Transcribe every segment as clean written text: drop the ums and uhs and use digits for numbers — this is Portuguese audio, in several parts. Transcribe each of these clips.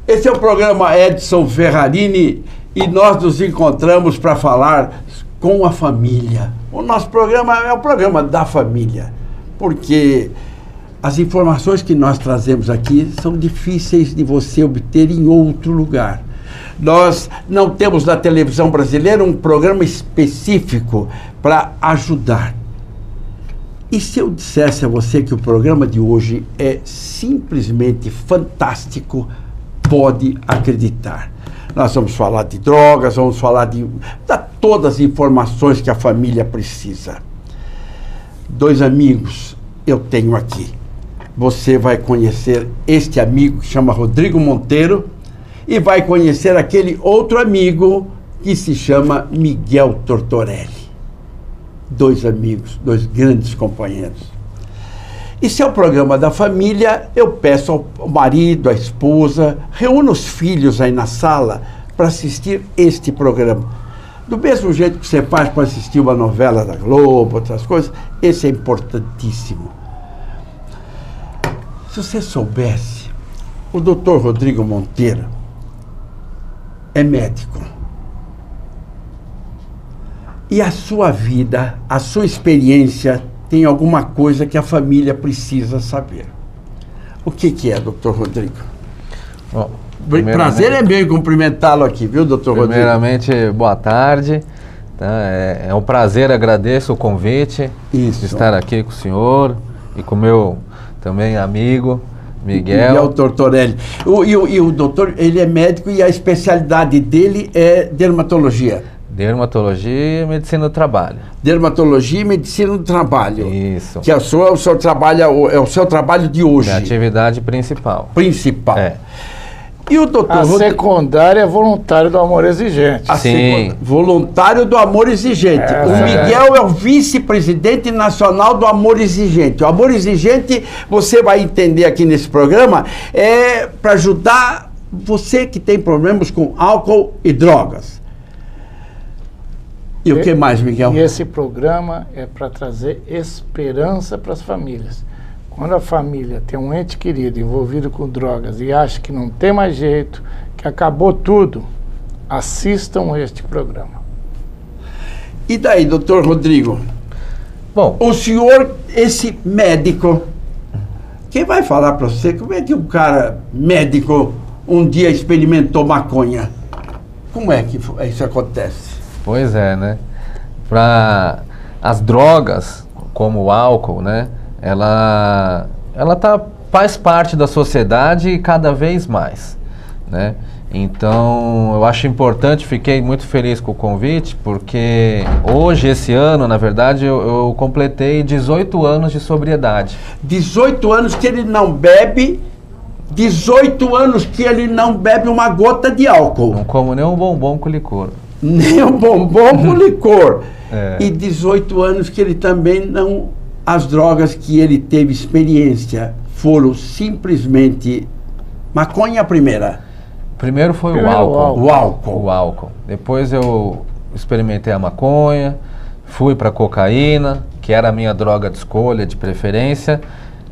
Esse é o programa Edson Ferrarini e nós nos encontramos para falar com a família. O nosso programa é o programa da família, porque as informações que nós trazemos aqui são difíceis de você obter em outro lugar. Nós não temos na televisão brasileira um programa específico para ajudar. E se eu dissesse a você que o programa de hoje é simplesmente fantástico, pode acreditar. Nós vamos falar de drogas, vamos falar de todas as informações que a família precisa. 2 amigos eu tenho aqui. Você vai conhecer este amigo que chama Rodrigo Monteiro e vai conhecer aquele outro amigo que se chama Miguel Tortorelli. 2 amigos, 2 grandes companheiros. E se é o programa da família, eu peço ao marido, à esposa, reúna os filhos aí na sala para assistir este programa. Do mesmo jeito que você faz para assistir uma novela da Globo, outras coisas, esse é importantíssimo. Se você soubesse, o Dr. Rodrigo Monteiro é médico. E a sua vida, a sua experiência tem alguma coisa que a família precisa saber. O que é, doutor Rodrigo? Bom, prazer é meu em cumprimentá-lo aqui, viu, doutor Rodrigo? Primeiramente, boa tarde. Tá? É um prazer, agradeço o convite de estar aqui com o senhor e com o meu também amigo, Miguel Tortorelli. E o doutor, ele é médico e a especialidade dele é dermatologia. Dermatologia e medicina do trabalho. Dermatologia e medicina do trabalho. Isso. Que é o seu trabalho de hoje. É a atividade principal. Principal. É. E o doutor A secundária é voluntário do Amor Exigente. Sim. Voluntário do Amor Exigente. O Miguel é o vice-presidente nacional do Amor Exigente. O Amor Exigente, você vai entender aqui nesse programa, é para ajudar você que tem problemas com álcool e drogas. E o que mais, Miguel? E esse programa é para trazer esperança para as famílias. Quando a família tem um ente querido envolvido com drogas e acha que não tem mais jeito, que acabou tudo, assistam este programa. E daí, doutor Rodrigo? Bom, o senhor, esse médico, quem vai falar para você como é que um cara médico um dia experimentou maconha? Como é que isso acontece? Pois é, né? Para as drogas, como o álcool, né? Ela faz parte da sociedade e cada vez mais, né? Então, eu acho importante, fiquei muito feliz com o convite, porque hoje, esse ano, na verdade, eu completei 18 anos de sobriedade. 18 anos que ele não bebe, 18 anos que ele não bebe uma gota de álcool. Não como nem um bombom com licor. Nem um bombom com licor. É. E 18 anos que ele também não... As drogas que ele teve experiência foram simplesmente... Maconha a primeira. Primeiro foi o álcool. O álcool. O álcool. Depois eu experimentei a maconha, fui para cocaína, que era a minha droga de escolha, de preferência.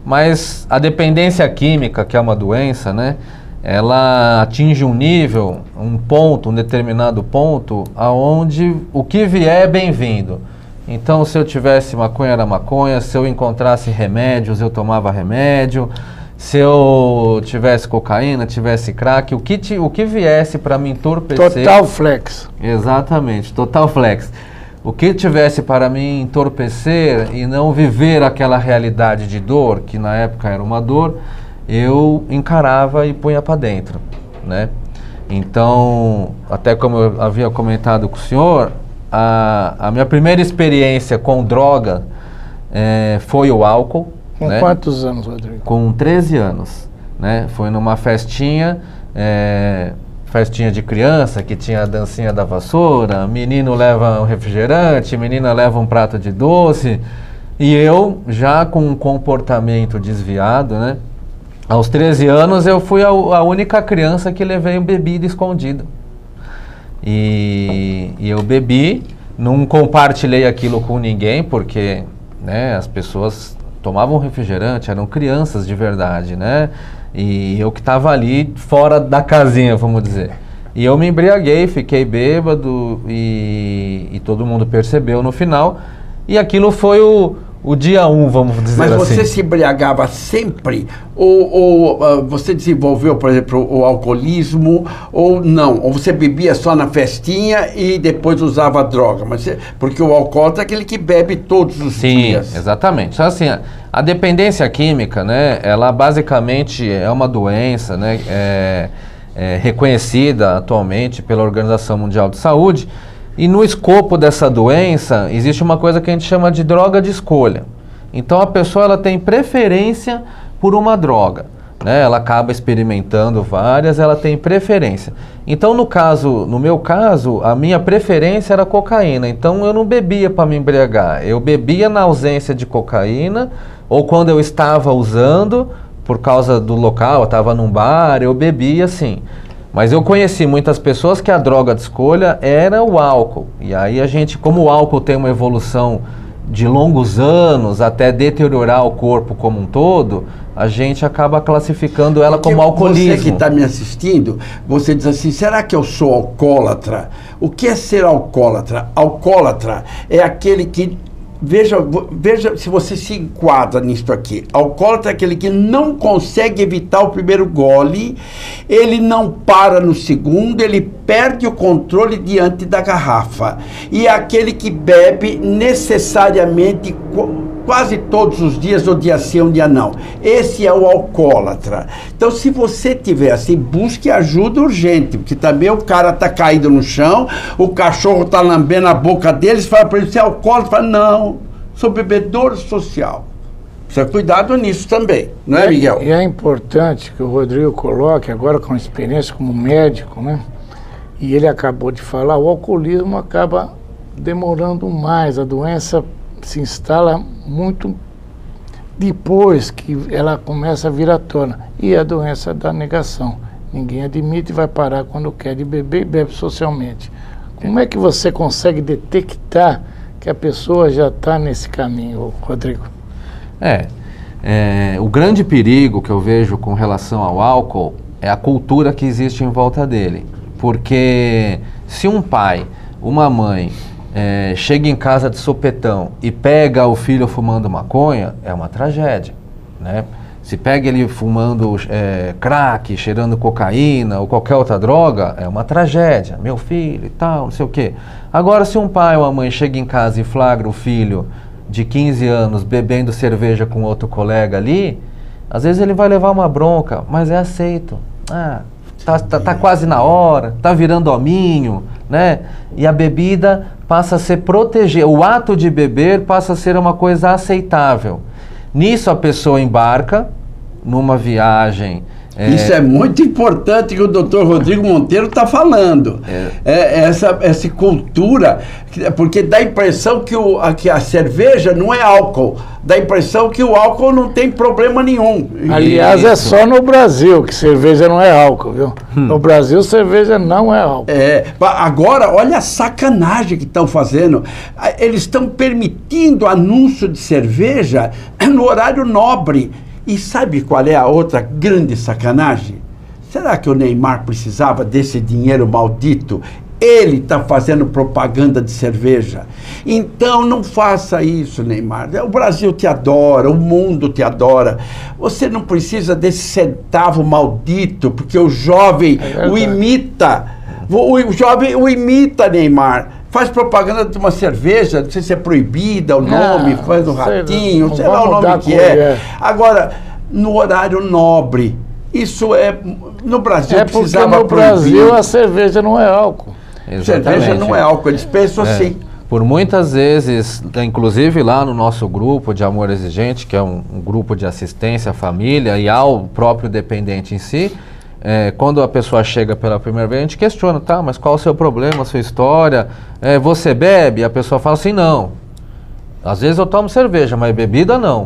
Mas a dependência química, que é uma doença, né? Ela atinge um nível, um ponto, um determinado ponto, aonde o que vier é bem-vindo. Então, se eu tivesse maconha, era maconha. Se eu encontrasse remédios, eu tomava remédio. Se eu tivesse cocaína, tivesse crack, o que viesse para me entorpecer... Total flex. Exatamente, total flex. O que tivesse para me entorpecer e não viver aquela realidade de dor, que na época era uma dor, eu encarava e punha para dentro, né? Então, até como eu havia comentado com o senhor, a minha primeira experiência com droga foi o álcool. Com quantos anos, Rodrigo? Com 13 anos, né? Foi numa festinha, festinha de criança, que tinha a dancinha da vassoura, menino leva um refrigerante, menina leva um prato de doce, e eu, já com um comportamento desviado, né? Aos 13 anos eu fui a única criança que levei bebida escondida. E eu bebi, não compartilhei aquilo com ninguém, porque, né, as pessoas tomavam refrigerante, eram crianças de verdade, né? E eu que estava ali fora da casinha, vamos dizer. E eu me embriaguei, fiquei bêbado e todo mundo percebeu no final. E aquilo foi o dia 1, vamos dizer assim. Mas você se embriagava sempre? Ou você desenvolveu, por exemplo, o alcoolismo? Ou não? Ou você bebia só na festinha e depois usava droga? Porque o alcoólatra é aquele que bebe todos os dias. Sim, exatamente. Então, assim, a dependência química, né, ela basicamente é uma doença, né, reconhecida atualmente pela Organização Mundial de Saúde. E no escopo dessa doença, existe uma coisa que a gente chama de droga de escolha. Então, a pessoa ela tem preferência por uma droga, né? Ela acaba experimentando várias, ela tem preferência. Então, no meu caso, a minha preferência era cocaína. Então, eu não bebia para me embriagar. Eu bebia na ausência de cocaína, ou quando eu estava usando, por causa do local, eu estava num bar, eu bebia assim. Mas eu conheci muitas pessoas que a droga de escolha era o álcool. E aí a gente, como o álcool tem uma evolução de longos anos até deteriorar o corpo como um todo, a gente acaba classificando ela como alcoolismo. Você que está me assistindo, você diz assim, será que eu sou alcoólatra? O que é ser alcoólatra? Alcoólatra é aquele que... Veja se você se enquadra nisso aqui. Alcoólatra é aquele que não consegue evitar o primeiro gole, ele não para no segundo, ele perde o controle diante da garrafa. E é aquele que bebe necessariamente quase todos os dias, ou dia sim, ou dia não. Esse é o alcoólatra. Então, se você tiver assim, busque ajuda urgente, porque também o cara está caído no chão, o cachorro está lambendo a boca deles, fala para ele, você é alcoólatra? Fala, não, sou bebedor social. Precisa cuidado nisso também, não é, Miguel? E é importante que o Rodrigo coloque, agora com experiência como médico, né? E ele acabou de falar, o alcoolismo acaba demorando mais, a doença se instala muito depois que ela começa a vir à tona. E a doença da negação. Ninguém admite e vai parar quando quer de beber e bebe socialmente. Como é que você consegue detectar que a pessoa já está nesse caminho, Rodrigo? O grande perigo que eu vejo com relação ao álcool é a cultura que existe em volta dele. Porque se um pai, uma mãe, chega em casa de sopetão e pega o filho fumando maconha, é uma tragédia, né? Se pega ele fumando crack, cheirando cocaína ou qualquer outra droga, é uma tragédia. Meu filho e tal, não sei o quê. Agora, se um pai ou uma mãe chega em casa e flagra o filho de 15 anos bebendo cerveja com outro colega ali, às vezes ele vai levar uma bronca, mas é aceito. Tá quase na hora, tá virando hominho, né? E a bebida passa a ser protegida, o ato de beber passa a ser uma coisa aceitável. Nisso a pessoa embarca numa viagem... Isso é muito importante que o Dr. Rodrigo Monteiro está falando. Essa cultura, porque dá a impressão que a cerveja não é álcool, dá a impressão que o álcool não tem problema nenhum. Aliás, é só no Brasil que cerveja não é álcool, viu? No Brasil, cerveja não é álcool. Agora, olha a sacanagem que estão fazendo. Eles estão permitindo anúncio de cerveja no horário nobre. E sabe qual é a outra grande sacanagem? Será que o Neymar precisava desse dinheiro maldito? Ele está fazendo propaganda de cerveja. Então não faça isso, Neymar. O Brasil te adora, o mundo te adora. Você não precisa desse centavo maldito, porque o jovem o imita. O jovem o imita, Neymar. Faz propaganda de uma cerveja, não sei se é proibida o nome, faz o ratinho, sei lá o nome que é. Agora, no horário nobre, isso no Brasil precisava porque no Brasil a cerveja não é álcool. Exatamente. Cerveja não é álcool, eles pensam assim. Por muitas vezes, inclusive lá no nosso grupo de Amor Exigente, que é um grupo de assistência à família e ao próprio dependente em si, quando a pessoa chega pela primeira vez, a gente questiona, tá, mas qual o seu problema, a sua história? Você bebe? A pessoa fala assim, não. Às vezes eu tomo cerveja, mas bebida não.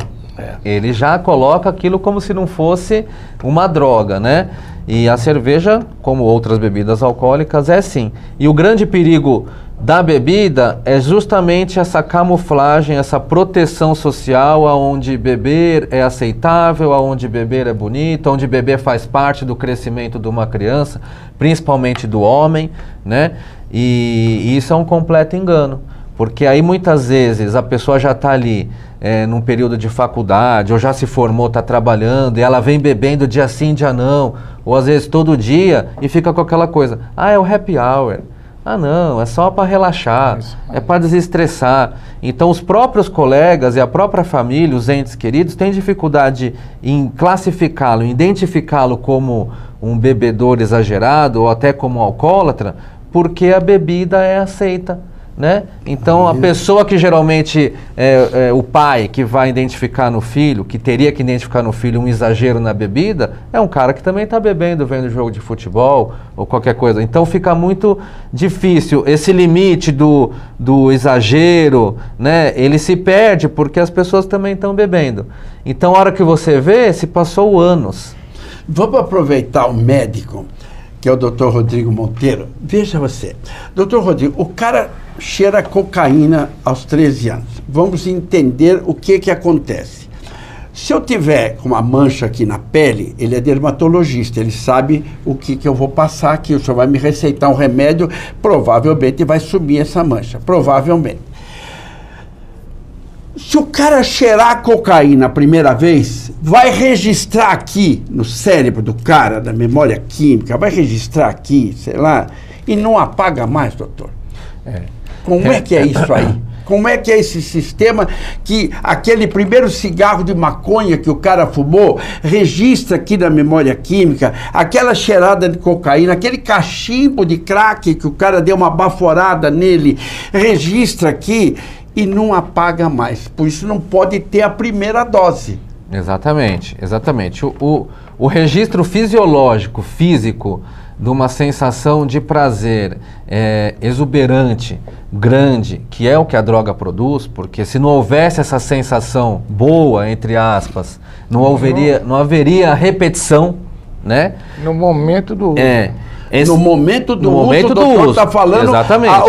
Ele já coloca aquilo como se não fosse uma droga, né? E a cerveja, como outras bebidas alcoólicas, é sim. E o grande perigo da bebida é justamente essa camuflagem, essa proteção social, aonde beber é aceitável, aonde beber é bonito, onde beber faz parte do crescimento de uma criança, principalmente do homem, né? E isso é um completo engano, porque aí muitas vezes a pessoa já está ali num período de faculdade, ou já se formou, está trabalhando, e ela vem bebendo dia sim, dia não, ou às vezes todo dia, e fica com aquela coisa, é o happy hour. Ah, não, é só para relaxar, é para desestressar. Então, os próprios colegas e a própria família, os entes queridos, têm dificuldade em classificá-lo, em identificá-lo como um bebedor exagerado ou até como um alcoólatra, porque a bebida é aceita, né? Então, a pessoa que geralmente é o pai que vai identificar no filho, que teria que identificar no filho um exagero na bebida, é um cara que também está bebendo, vendo jogo de futebol ou qualquer coisa. Então, fica muito difícil. Esse limite do exagero, né? Ele se perde porque as pessoas também estão bebendo. Então, a hora que você vê, se passou anos. Vamos aproveitar o médico, que é o Dr. Rodrigo Monteiro. Veja você, Dr. Rodrigo, o cara cheira cocaína aos 13 anos. Vamos entender o que acontece. Se eu tiver uma mancha aqui na pele, ele é dermatologista, ele sabe o que eu vou passar aqui, o senhor vai me receitar um remédio, provavelmente vai sumir essa mancha, provavelmente. Se o cara cheirar cocaína a primeira vez, vai registrar aqui no cérebro do cara, da memória química, vai registrar aqui, sei lá, e não apaga mais, doutor. Como é que é isso aí? Como é que é esse sistema que aquele primeiro cigarro de maconha que o cara fumou registra aqui na memória química, aquela cheirada de cocaína, aquele cachimbo de crack que o cara deu uma baforada nele, registra aqui e não apaga mais. Por isso não pode ter a primeira dose. Exatamente, exatamente. O registro fisiológico, físico, de uma sensação de prazer exuberante, grande, que é o que a droga produz, porque se não houvesse essa sensação boa, entre aspas, não haveria repetição, né? No momento do uso. No momento do uso, o doutor está falando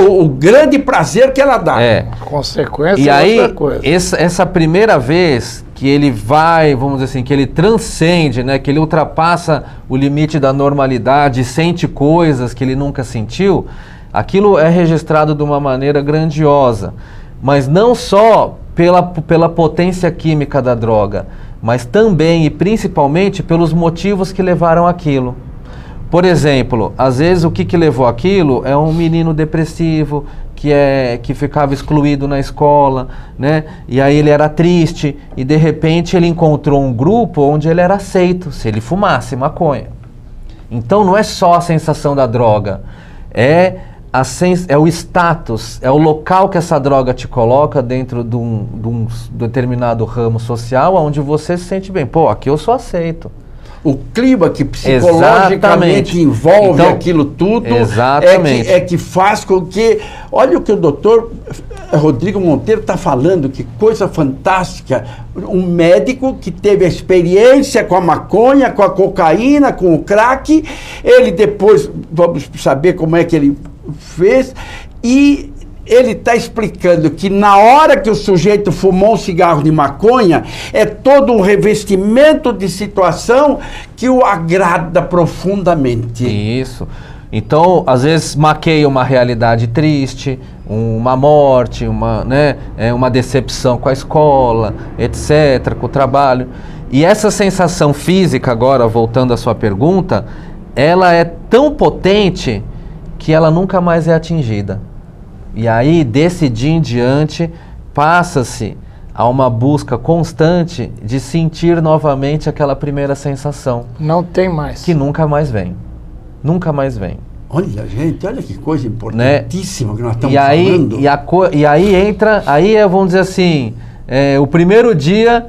o grande prazer que ela dá. Consequência e aí, outra coisa. Essa primeira vez que ele vai, vamos dizer assim, que ele transcende, né, que ele ultrapassa o limite da normalidade, sente coisas que ele nunca sentiu, aquilo é registrado de uma maneira grandiosa. Mas não só pela potência química da droga, mas também e principalmente pelos motivos que levaram aquilo. Por exemplo, às vezes o que levou aquilo é um menino depressivo, que ficava excluído na escola, né? E aí ele era triste e de repente ele encontrou um grupo onde ele era aceito, se ele fumasse maconha. Então não é só a sensação da droga, é o status, é o local que essa droga te coloca dentro de um determinado ramo social onde você se sente bem. Pô, aqui eu sou aceito. O clima que psicologicamente envolve aquilo tudo é que faz com que... Olha o que o doutor Rodrigo Monteiro está falando, que coisa fantástica. Um médico que teve a experiência com a maconha, com a cocaína, com o crack, ele depois, vamos saber como é que ele fez, e ele está explicando que na hora que o sujeito fumou um cigarro de maconha, é todo um revestimento de situação que o agrada profundamente. Isso. Então, às vezes, maqueia uma realidade triste, uma morte, uma decepção com a escola, etc., com o trabalho. E essa sensação física, agora, voltando à sua pergunta, ela é tão potente que ela nunca mais é atingida. E aí, desse dia em diante, passa-se a uma busca constante de sentir novamente aquela primeira sensação. Não tem mais. Que nunca mais vem. Nunca mais vem. Olha, gente, olha que coisa importantíssima, né? Que nós estamos falando. E aí entra, vamos dizer assim, o primeiro dia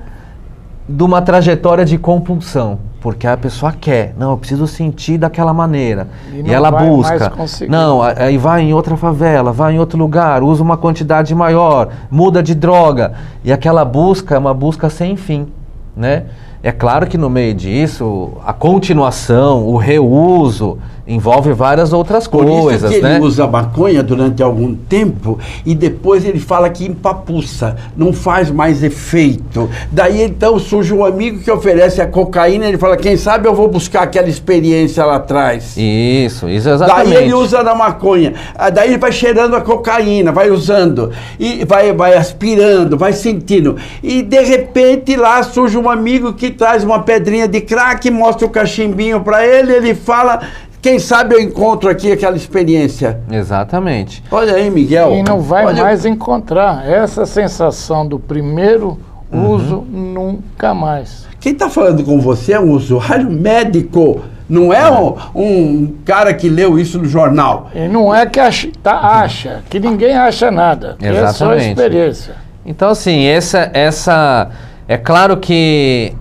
de uma trajetória de compulsão. Porque a pessoa quer, não, eu preciso sentir daquela maneira. E ela busca. Não, aí vai em outra favela, vai em outro lugar, usa uma quantidade maior, muda de droga. E aquela busca é uma busca sem fim, né? É claro que no meio disso, a continuação, o reuso, envolve várias outras Por coisas, isso que né? ele usa maconha durante algum tempo e depois ele fala que empapuça, não faz mais efeito. Daí então surge um amigo que oferece a cocaína e ele fala, quem sabe eu vou buscar aquela experiência lá atrás. Isso exatamente. Daí ele usa na maconha, daí ele vai cheirando a cocaína, vai usando, e vai aspirando, vai sentindo. E de repente lá surge um amigo que traz uma pedrinha de crack, mostra o cachimbinho para ele, ele fala... Quem sabe eu encontro aqui aquela experiência. Exatamente. Olha aí, Miguel. E não vai mais encontrar essa sensação do primeiro uso nunca mais. Quem está falando com você é um usuário médico. Não é um cara que leu isso no jornal. E não é que acha, que ninguém acha nada. Exatamente. É só experiência. Então, assim, essa... É claro que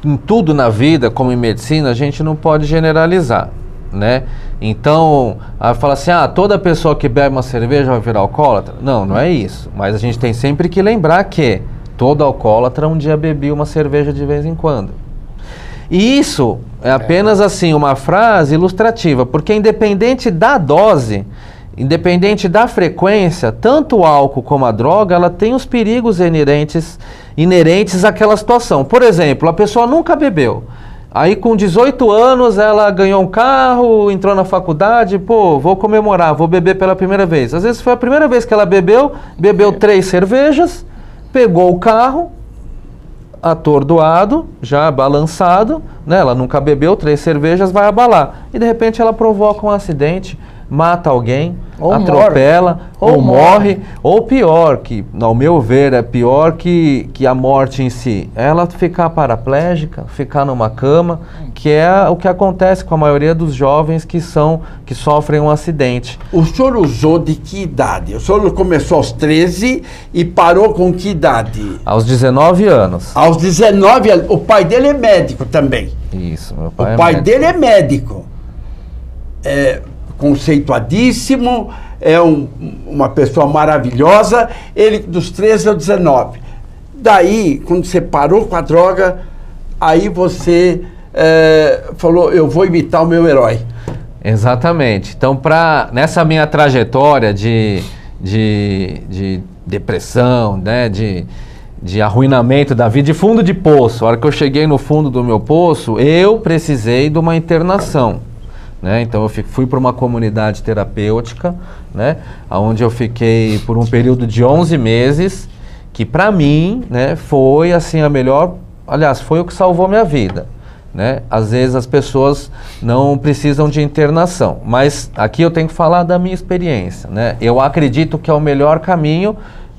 em tudo na vida, como em medicina, a gente não pode generalizar, né? Então, fala assim, toda pessoa que bebe uma cerveja vai virar alcoólatra? Não, não é isso. Mas a gente tem sempre que lembrar que todo alcoólatra um dia bebia uma cerveja de vez em quando. E isso é apenas assim uma frase ilustrativa, porque independente da dose, independente da frequência, tanto o álcool como a droga, ela tem os perigos inerentes àquela situação. Por exemplo, a pessoa nunca bebeu. Aí com 18 anos ela ganhou um carro, entrou na faculdade, vou comemorar, vou beber pela primeira vez. Às vezes foi a primeira vez que ela bebeu 3 cervejas, pegou o carro, atordoado, já balançado, né? Ela nunca bebeu 3 cervejas, vai abalar. E de repente ela provoca um acidente, mata alguém, ou atropela, ou morre, ou pior, que ao meu ver é pior que a morte em si, ela ficar paraplégica, ficar numa cama, que é o que acontece com a maioria dos jovens que sofrem um acidente. O senhor usou de que idade? O senhor começou aos 13 e parou com que idade? Aos 19 anos. Aos 19 anos. O pai dele é médico também. Isso, meu pai O pai dele é médico. Conceituadíssimo, uma pessoa maravilhosa, ele dos 13 aos 19. Daí, quando você parou com a droga, aí você falou, eu vou imitar o meu herói. Exatamente. Então, nessa minha trajetória de depressão, né, de arruinamento da vida, de fundo de poço, a hora que eu cheguei no fundo do meu poço, eu precisei de uma internação. Né? Então eu fui para uma comunidade terapêutica, né? Onde eu fiquei por um período de 11 meses, que para mim, né, foi assim foi o que salvou minha vida, né? Às vezes as pessoas não precisam de internação, mas aqui eu tenho que falar da minha experiência, né? Eu acredito que é o melhor caminho,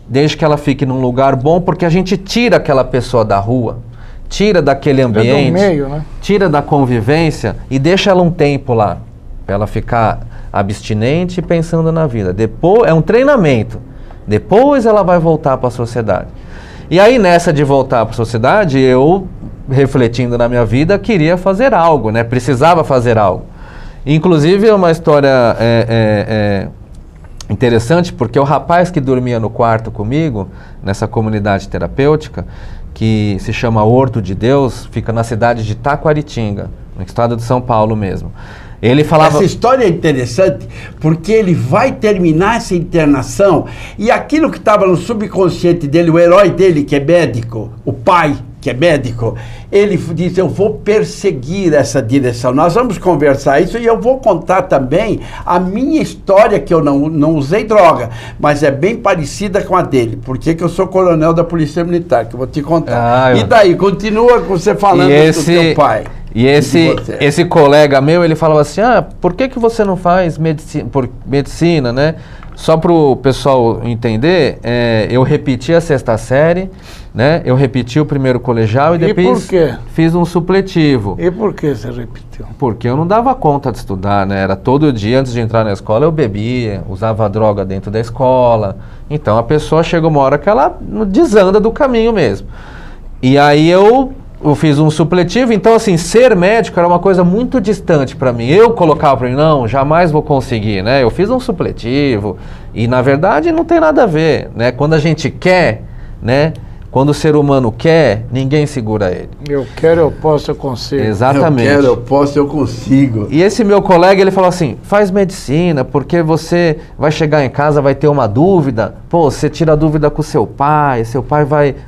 desde que ela fique num lugar bom, porque a gente tira aquela pessoa da rua, tira daquele ambiente, do meio, né? Tira da convivência e deixa ela um tempo lá, para ela ficar abstinente e pensando na vida. Depois é um treinamento, depois ela vai voltar para a sociedade. E aí nessa de voltar para a sociedade, eu, refletindo na minha vida, queria fazer algo, né? Precisava fazer algo. Inclusive é uma história interessante, porque o rapaz que dormia no quarto comigo, nessa comunidade terapêutica, que se chama Horto de Deus, fica na cidade de Taquaritinga, no estado de São Paulo mesmo. Ele falava... Essa história é interessante porque ele vai terminar essa internação e aquilo que estava no subconsciente dele, o herói dele que é médico, o pai que é médico, ele diz, eu vou perseguir essa direção. Nós vamos conversar isso e eu vou contar também a minha história, que eu não usei droga, mas é bem parecida com a dele, porque eu sou coronel da Polícia Militar, que eu vou te contar. E daí, continua você falando do teu pai. E esse colega meu, ele falava assim, por que você não faz medicina, né? Só para o pessoal entender, eu repeti a 6ª série, né? Eu repeti o primeiro colegial e depois fiz um supletivo. E por que você repetiu? Porque eu não dava conta de estudar, né? Era todo dia, antes de entrar na escola, eu bebia, usava droga dentro da escola. Então a pessoa chega uma hora que ela desanda do caminho mesmo. E aí eu fiz um supletivo, então assim, ser médico era uma coisa muito distante para mim. Eu colocava para mim, não, jamais vou conseguir, né? Eu fiz um supletivo e na verdade não tem nada a ver, né? Quando a gente quer, né, Quando o ser humano quer, ninguém segura ele. Eu quero, eu posso, eu consigo. Exatamente. Eu quero, eu posso, eu consigo. E esse meu colega, ele falou assim, faz medicina, porque você vai chegar em casa, vai ter uma dúvida, pô, você tira a dúvida com seu pai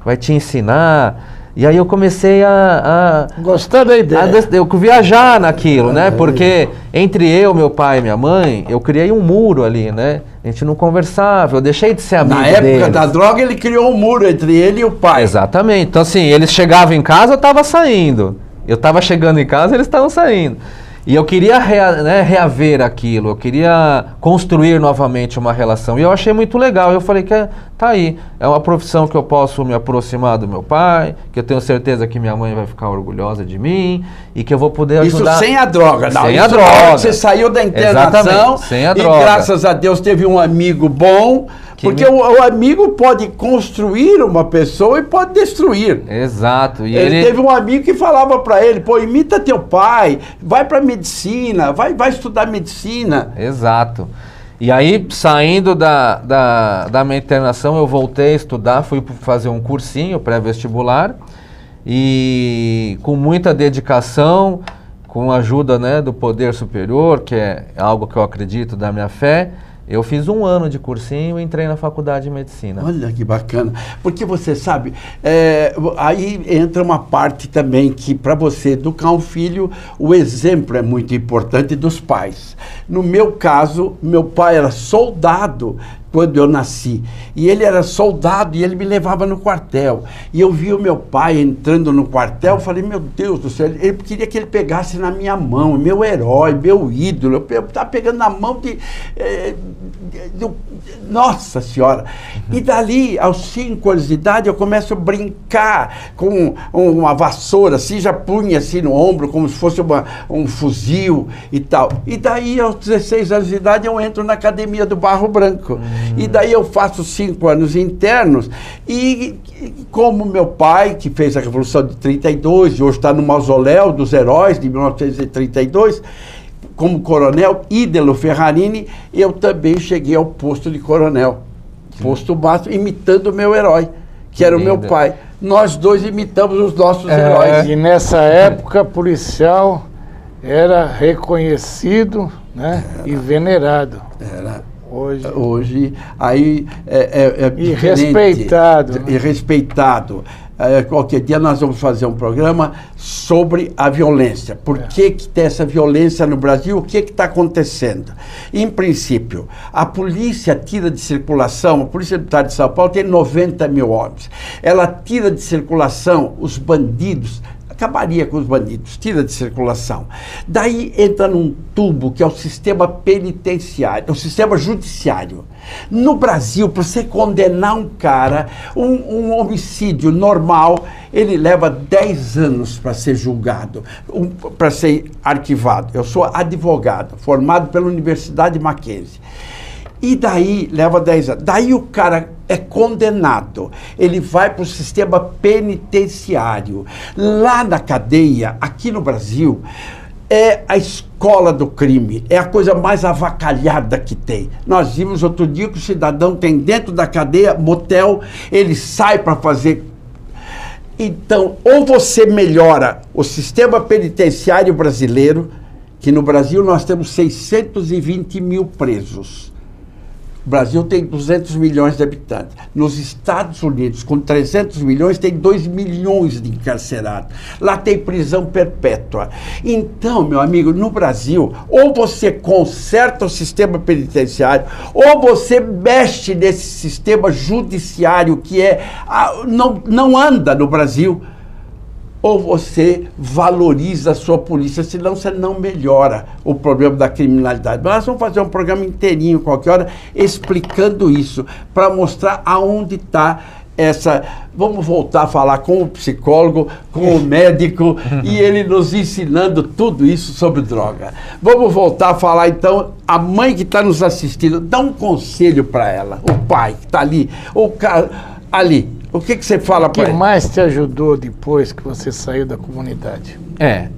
vai te ensinar. E aí eu comecei a Gostar da ideia. eu viajar naquilo, né? Porque entre eu, meu pai e minha mãe, eu criei um muro ali, né? A gente não conversava, eu deixei de ser amigo Na época deles. da droga, ele criou um muro entre ele e o pai. Exatamente. Então assim, eles chegavam em casa, eu estava saindo. Eu estava chegando em casa, eles estavam saindo. E eu queria reaver aquilo, eu queria construir novamente uma relação. E eu achei muito legal. Eu falei que tá aí, é uma profissão que eu posso me aproximar do meu pai, que eu tenho certeza que minha mãe vai ficar orgulhosa de mim e que eu vou poder ajudar. Isso sem a droga, não. Sem isso a droga. Você saiu da internação. Exatamente, sem a droga. E graças a Deus teve um amigo bom. Porque o amigo pode construir uma pessoa e pode destruir. Exato. E ele teve um amigo que falava para ele, pô, imita teu pai, vai para medicina, vai estudar medicina. Exato. E aí, saindo da minha internação, eu voltei a estudar, fui fazer um cursinho pré-vestibular e com muita dedicação, com a ajuda, né, do poder superior, que é algo que eu acredito da minha fé, eu fiz 1 ano de cursinho e entrei na faculdade de medicina. Olha que bacana. Porque você sabe, aí entra uma parte também que para você educar um filho, o exemplo é muito importante dos pais. No meu caso, meu pai era soldado quando eu nasci. E ele era soldado e ele me levava no quartel. E eu vi o meu pai entrando no quartel, falei, meu Deus do céu, ele queria que ele pegasse na minha mão, meu herói, meu ídolo. Eu estava pegando na mão Nossa Senhora! E dali, aos 5 anos de idade, eu começo a brincar com uma vassoura, assim, já punha assim no ombro, como se fosse um fuzil e tal. E daí, aos 16 anos de idade, eu entro na Academia do Barro Branco. E daí eu faço 5 anos internos e como meu pai, que fez a Revolução de 32 e hoje está no Mausoléu dos Heróis de 1932, como coronel, Ídelo Ferrarini, eu também cheguei ao posto de coronel. Posto máximo, imitando o meu herói, que era o meu pai. Nós dois imitamos os nossos heróis. E nessa época, policial era reconhecido, né, e venerado. Era. Hoje aí e respeitado. E respeitado. Qualquer dia nós vamos fazer um programa sobre a violência. Por que tem essa violência no Brasil? O que está acontecendo? Em princípio, a polícia tira de circulação, a Polícia Militar de São Paulo tem 90 mil homens. Ela tira de circulação os bandidos, acabaria com os bandidos, tira de circulação. Daí entra num tubo que é o sistema penitenciário, o sistema judiciário. No Brasil, para você condenar um cara, um homicídio normal, ele leva 10 anos para ser julgado, para ser arquivado. Eu sou advogado, formado pela Universidade Mackenzie. E daí, leva 10 anos. Daí o cara é condenado. Ele vai para o sistema penitenciário. Lá na cadeia, aqui no Brasil, é a escola do crime. É a coisa mais avacalhada que tem. Nós vimos outro dia que o cidadão tem dentro da cadeia, motel, ele sai para fazer. Então, ou você melhora o sistema penitenciário brasileiro, que no Brasil nós temos 620 mil presos. O Brasil tem 200 milhões de habitantes. Nos Estados Unidos, com 300 milhões, tem 2 milhões de encarcerados. Lá tem prisão perpétua. Então, meu amigo, no Brasil, ou você conserta o sistema penitenciário, ou você mexe nesse sistema judiciário que não anda no Brasil, ou você valoriza a sua polícia, senão você não melhora o problema da criminalidade. Nós vamos fazer um programa inteirinho, qualquer hora, explicando isso, para mostrar aonde está essa... Vamos voltar a falar com o psicólogo, com o médico, e ele nos ensinando tudo isso sobre droga. Vamos voltar a falar, então, a mãe que está nos assistindo, dá um conselho para ela, o pai que está ali, o cara ali. O que você fala para ele? O que mais te ajudou depois que você saiu da comunidade?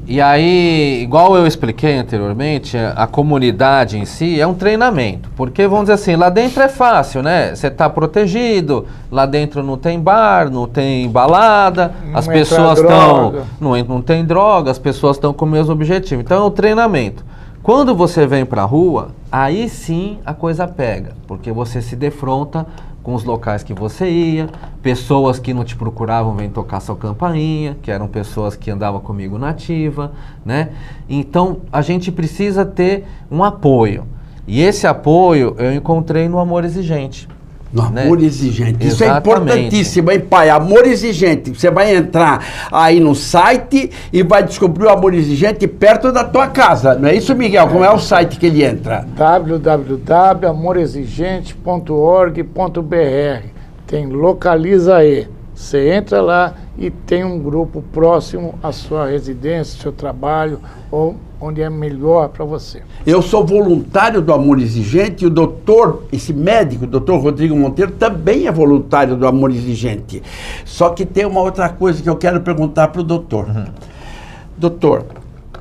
E aí, igual eu expliquei anteriormente, a comunidade em si é um treinamento, porque vamos dizer assim, lá dentro é fácil, né? Você está protegido, lá dentro não tem bar, não tem balada, as pessoas estão, não tem droga, as pessoas estão com o mesmo objetivo, então é um treinamento. Quando você vem para a rua, aí sim a coisa pega, porque você se defronta com os locais que você ia, pessoas que não te procuravam vêm tocar sua campainha, que eram pessoas que andavam comigo na ativa, né? Então, a gente precisa ter um apoio. E esse apoio eu encontrei no Amor Exigente. No Amor Exigente. Isso Exatamente. É importantíssimo, hein, pai? Amor Exigente. Você vai entrar aí no site e vai descobrir o Amor Exigente perto da tua casa. Não é isso, Miguel? Como é o site que ele entra? www.amorexigente.org.br. Tem Localiza aí. Você entra lá e tem um grupo próximo à sua residência, seu trabalho, ou onde é melhor para você. Eu sou voluntário do Amor Exigente e o doutor, esse médico, o doutor Rodrigo Monteiro, também é voluntário do Amor Exigente. Só que tem uma outra coisa que eu quero perguntar para o doutor. Doutor,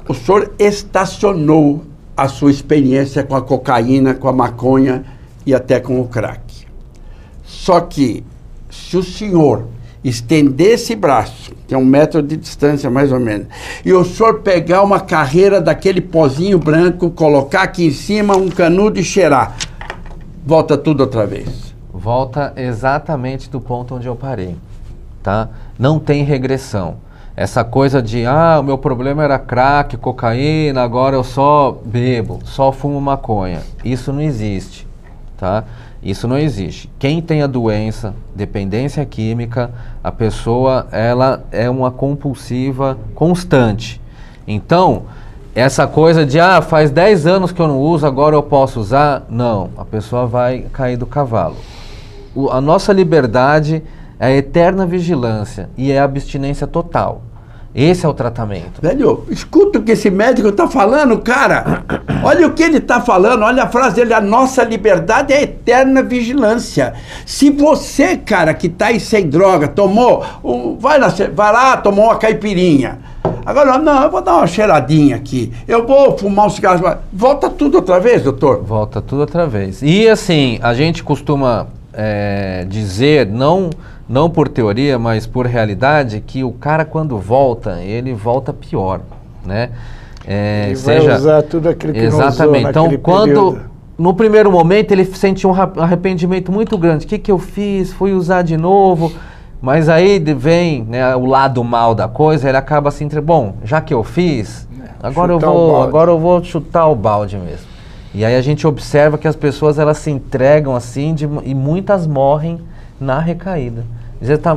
o senhor estacionou a sua experiência com a cocaína, com a maconha e até com o crack. Só que, se o senhor estender esse braço, que é 1 metro de distância mais ou menos, e o senhor pegar uma carreira daquele pozinho branco, colocar aqui em cima um canudo e cheirar, volta tudo outra vez. Volta exatamente do ponto onde eu parei, tá? Não tem regressão. Essa coisa de, o meu problema era crack, cocaína, agora eu só bebo, só fumo maconha. Isso não existe, tá? Isso não existe. Quem tem a doença, dependência química, a pessoa, ela é uma compulsiva constante. Então, essa coisa de, faz 10 anos que eu não uso, agora eu posso usar, não. A pessoa vai cair do cavalo. A nossa liberdade é a eterna vigilância e é a abstinência total. Esse é o tratamento. Velho, escuta o que esse médico está falando, cara. Olha o que ele está falando, olha a frase dele. A nossa liberdade é a eterna vigilância. Se você, cara, que está aí sem droga, tomou, vai lá, tomou uma caipirinha. Agora, não, eu vou dar uma cheiradinha aqui. Eu vou fumar um cigarro. Volta tudo outra vez, doutor? Volta tudo outra vez. E assim, a gente costuma dizer, não por teoria, mas por realidade, que o cara quando volta, ele volta pior, né? Ele vai usar tudo aquilo que exatamente. Não usou então, quando no primeiro momento ele sente um arrependimento muito grande. O que eu fiz? Fui usar de novo. Mas aí vem, né, o lado mal da coisa, ele acaba assim, bom, já que eu fiz, agora eu vou chutar o balde mesmo. E aí a gente observa que as pessoas, elas se entregam assim e muitas morrem na recaída.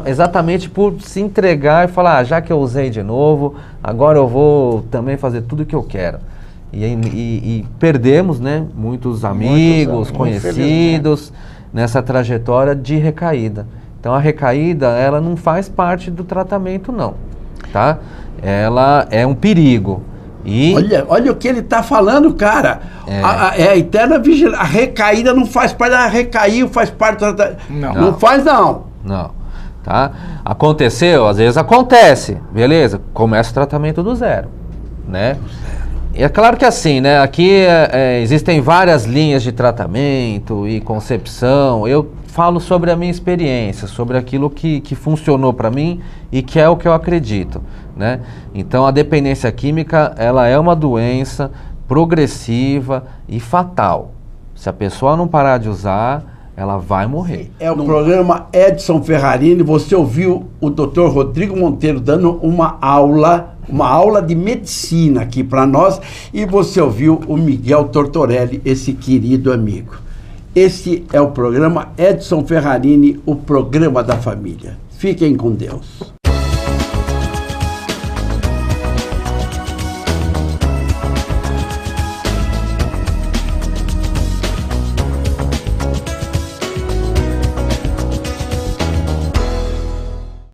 Exatamente por se entregar e falar, já que eu usei de novo, agora eu vou também fazer tudo o que eu quero. E perdemos, né, muitos amigos, conhecidos nessa trajetória de recaída. Então a recaída, ela não faz parte do tratamento não, tá? Ela é um perigo. E olha o que ele está falando, cara. É a eterna vigilância. A recaída não faz parte. Recaiu faz parte do tratamento. Não faz, não. Não. Tá? Aconteceu? Às vezes acontece. Beleza? Começa o tratamento do zero, né? E é claro que assim, né? Aqui existem várias linhas de tratamento e concepção. Eu falo sobre a minha experiência, sobre aquilo que funcionou para mim e que é o que eu acredito, né? Então a dependência química, ela é uma doença progressiva e fatal. Se a pessoa não parar de usar, ela vai morrer. É o programa Edson Ferrarini. Você ouviu o Dr. Rodrigo Monteiro dando uma aula de medicina aqui para nós, e você ouviu o Miguel Tortorelli, esse querido amigo. Esse é o programa Edson Ferrarini, o programa da família. Fiquem com Deus.